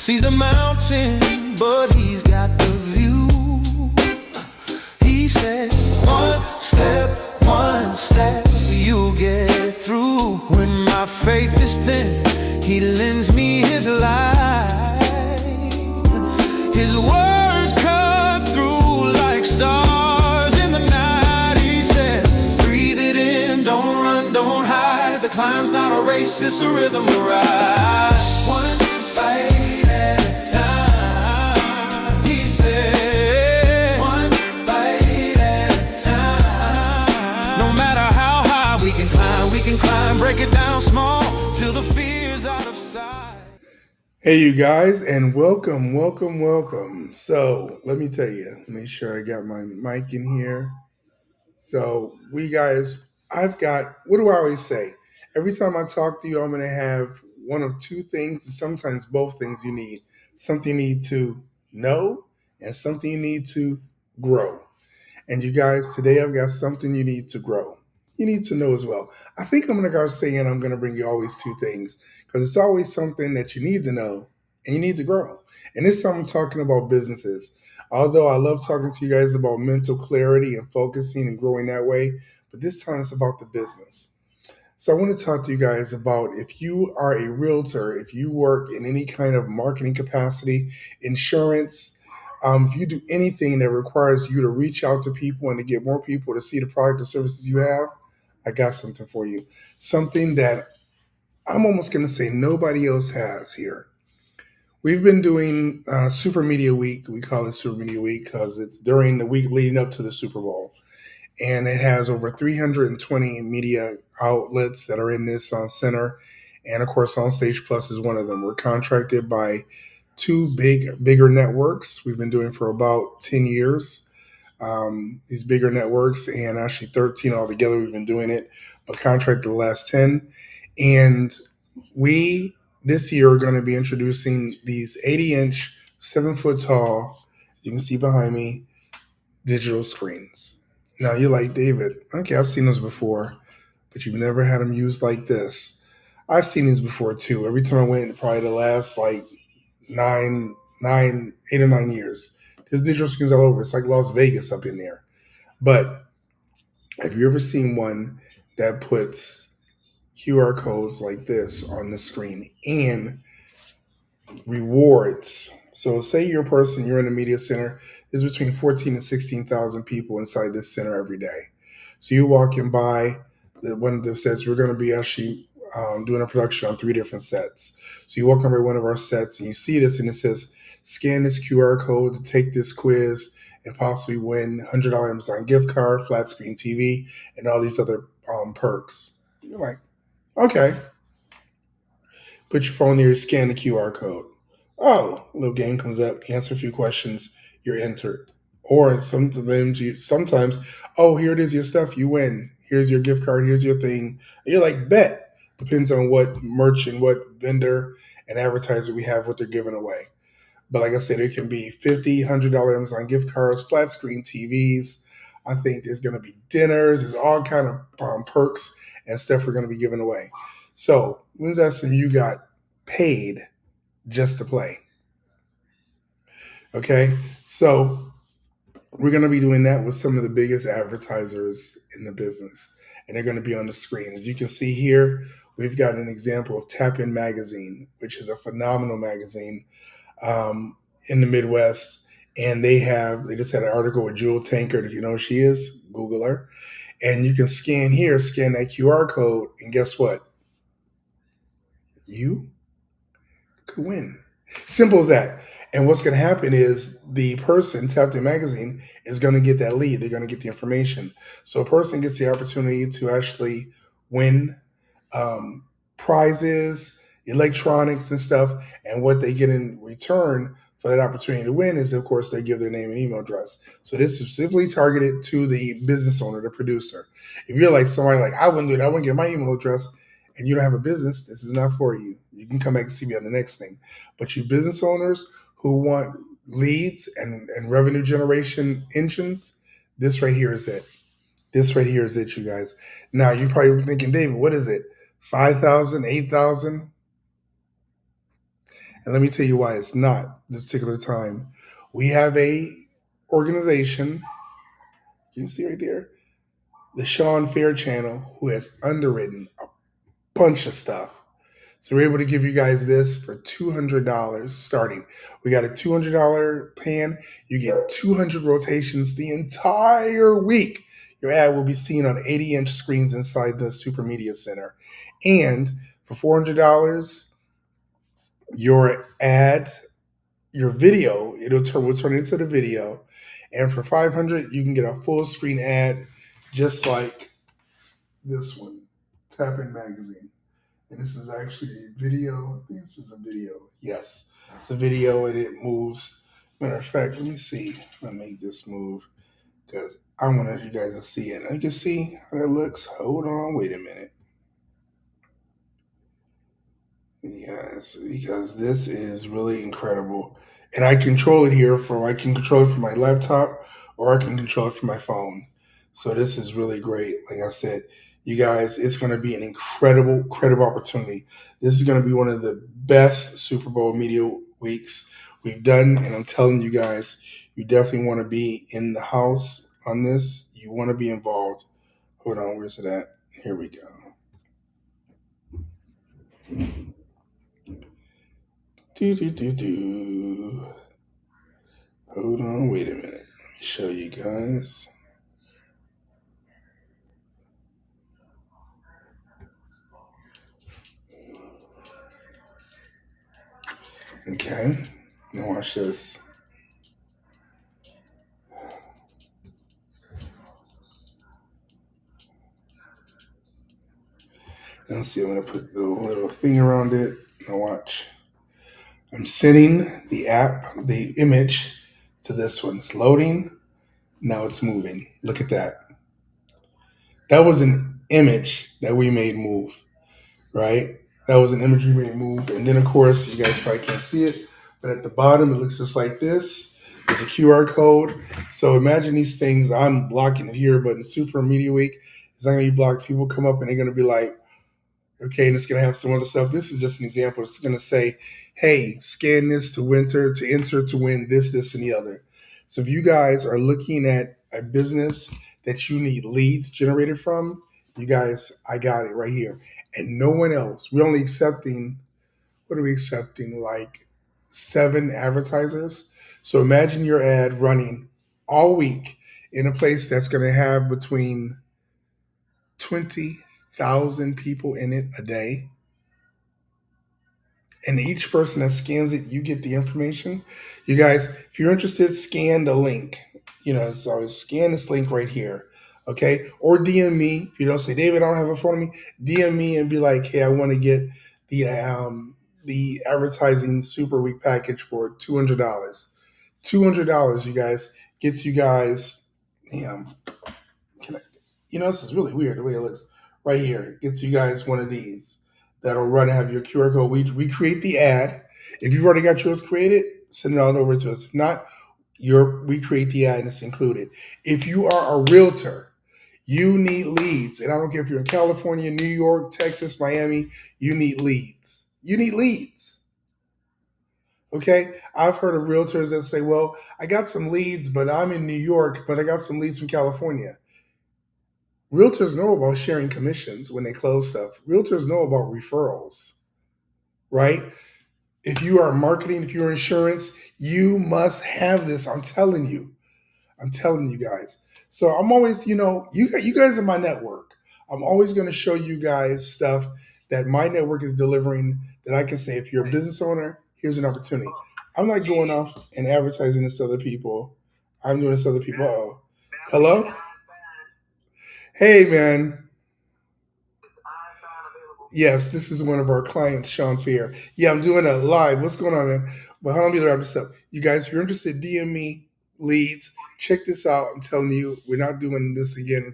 Sees a mountain, but he's got the view. He said, one step, you'll get through. When my faith is thin, he lends me his light. His words cut through like stars in the night. He said, breathe it in, don't run, don't hide. The climb's not a race, it's a rhythm to ride. One bite at a time, he said. One bite at a time. No matter how high we can climb, break it down small till the fear's out of sight. Hey, you guys, and welcome. So, let me tell you, make sure I got my mic in here. So, I've got, what do I always say? Every time I talk to you, I'm going to have one of two things, sometimes both things you need. Something you need to know and something you need to grow. And you guys, today I've got something you need to grow. You need to know as well. I think I'm going to go saying I'm going to bring you always two things because it's always something that you need to know and you need to grow. And this time I'm talking about businesses. Although I love talking to you guys about mental clarity and focusing and growing that way, but this time it's about the business. So I want to talk to you guys about if you are a realtor, if you work in any kind of marketing capacity, insurance, if you do anything that requires you to reach out to people and to get more people to see the product or services you have, I got something for you. Something that I'm almost going to say nobody else has here. We've been doing Super Media Week. We call it Super Media Week because it's during the week leading up to the Super Bowl. And it has over 320 media outlets that are in this center. And of course, OnStage Plus is one of them. We're contracted by two bigger networks. We've been doing for about 10 years. These bigger networks, and actually 13 altogether. We've been doing it, but contracted the last 10. And we, this year, are going to be introducing these 80-inch, 7-foot tall, as you can see behind me, digital screens. Now, you're like, David, okay, I've seen those before, but you've never had them used like this. I've seen these before, too. Every time I went, probably the last, 8 or 9 years. There's digital screens all over. It's like Las Vegas up in there. But have you ever seen one that puts QR codes like this on the screen and rewards? So say you're a person, you're in a media center, there's between 14 and 16,000 people inside this center every day. So you're walking by one of the sets. We're going to be actually doing a production on 3 different sets. So you walk over one of our sets and you see this and it says, scan this QR code to take this quiz and possibly win $100 Amazon gift card, flat screen TV, and all these other perks. You're like, okay. Put your phone there, scan the QR code. Oh, a little game comes up, answer a few questions, you're entered. Or sometimes, oh, here it is, your stuff, you win. Here's your gift card, here's your thing. And you're like, bet. Depends on what merchant, what vendor and advertiser we have, what they're giving away. But like I said, it can be $50, $100 Amazon gift cards, flat screen TVs. I think there's going to be dinners. There's all kind of perks and stuff we're going to be giving away. So when's that time you got paid just to play? Okay, so we're going to be doing that with some of the biggest advertisers in the business. And they're going to be on the screen. As you can see here, we've got an example of Tap In Magazine, which is a phenomenal magazine in the Midwest, and they just had an article with Jewel Tankard. If you know who she is, Google her. And you can scan that QR code, and guess what? You could win. Simple as that. And what's going to happen is the person, Tapped In Magazine, is going to get that lead. They're going to get the information. So a person gets the opportunity to actually win prizes, electronics and stuff, and what they get in return for that opportunity to win is, of course, they give their name and email address. So this is specifically targeted to the business owner, the producer. If you're like somebody like, I wouldn't do that, I wouldn't get my email address, and you don't have a business, this is not for you. You can come back and see me on the next thing. But you business owners who want leads and revenue generation engines, this right here is it. This right here is it, you guys. Now, you're probably thinking, David, what is it? 5,000, 8,000? And let me tell you why it's not this particular time. We have a organization, you can see right there, the Sean Fair channel, who has underwritten a bunch of stuff. So we're able to give you guys this for $200 starting. We got a $200 plan. You get 200 rotations the entire week. Your ad will be seen on 80-inch screens inside the Super Media Center. And for $400, your ad, your video, will turn into the video. And for 500, you can get a full screen ad just like this one, Tap In Magazine. And this is actually a video. I think this is a video. Yes, it's a video and it moves. Matter of fact, let me see if I make this move because I want you guys to see it. You can see how that looks. Hold on, wait a minute. Yes, because this is really incredible. And I control it here I can control it from my laptop or I can control it from my phone. So this is really great. Like I said, you guys, it's going to be an incredible opportunity. This is going to be one of the best Super Bowl media weeks we've done. And I'm telling you guys, you definitely want to be in the house on this. You want to be involved. Hold on, where's it at? Here we go. Do do do do. Hold on, wait a minute. Let me show you guys. Okay, now watch this. Now see, I'm gonna put the little thing around it. Now watch. I'm sending the image to this one. It's loading. Now it's moving. Look at that. That was an image that we made move, right? That was an image we made move. And then, of course, you guys probably can't see it, but at the bottom, it looks just like this. There's a QR code. So imagine these things. I'm blocking it here, but in Super Media Week, it's not going to be blocked. People come up and they're going to be like, okay, and it's going to have some other stuff. This is just an example. It's going to say, hey, scan this to enter to win this, and the other. So if you guys are looking at a business that you need leads generated from, you guys, I got it right here. And no one else. We're only accepting, what are we accepting? Like 7 advertisers. So imagine your ad running all week in a place that's going to have between 20,000 people in it a day. And each person that scans it, you get the information. You guys, if you're interested, scan the link. So scan this link right here. Okay. Or DM me. If you don't say, David, I don't have a phone on me, DM me and be like, hey, I want to get the advertising super week package for $200. $200, you guys, gets you guys, damn, this is really weird the way it looks right here. It gets you guys one of these that'll run and have your QR code. We create the ad. If you've already got yours created, send it on over to us. If not, we create the ad and it's included. If you are a realtor, you need leads. And I don't care if you're in California, New York, Texas, Miami, you need leads. You need leads. Okay? I've heard of realtors that say, well, I got some leads, but I'm in New York, but I got some leads from California. Realtors know about sharing commissions when they close stuff. Realtors know about referrals, right? If you are marketing, if you're insurance, you must have this. I'm telling you guys. So I'm always, you guys are my network. I'm always going to show you guys stuff that my network is delivering that I can say, if you're a business owner, here's an opportunity. I'm not going off and advertising this to other people. I'm doing this to other people. Uh-oh. Hello? Hey, man. Yes, this is one of our clients, Sean Fair. Yeah, I'm doing a live. What's going on, man? But how long be wrap this up? You guys, if you're interested, DM me leads. Check this out. I'm telling you, we're not doing this again.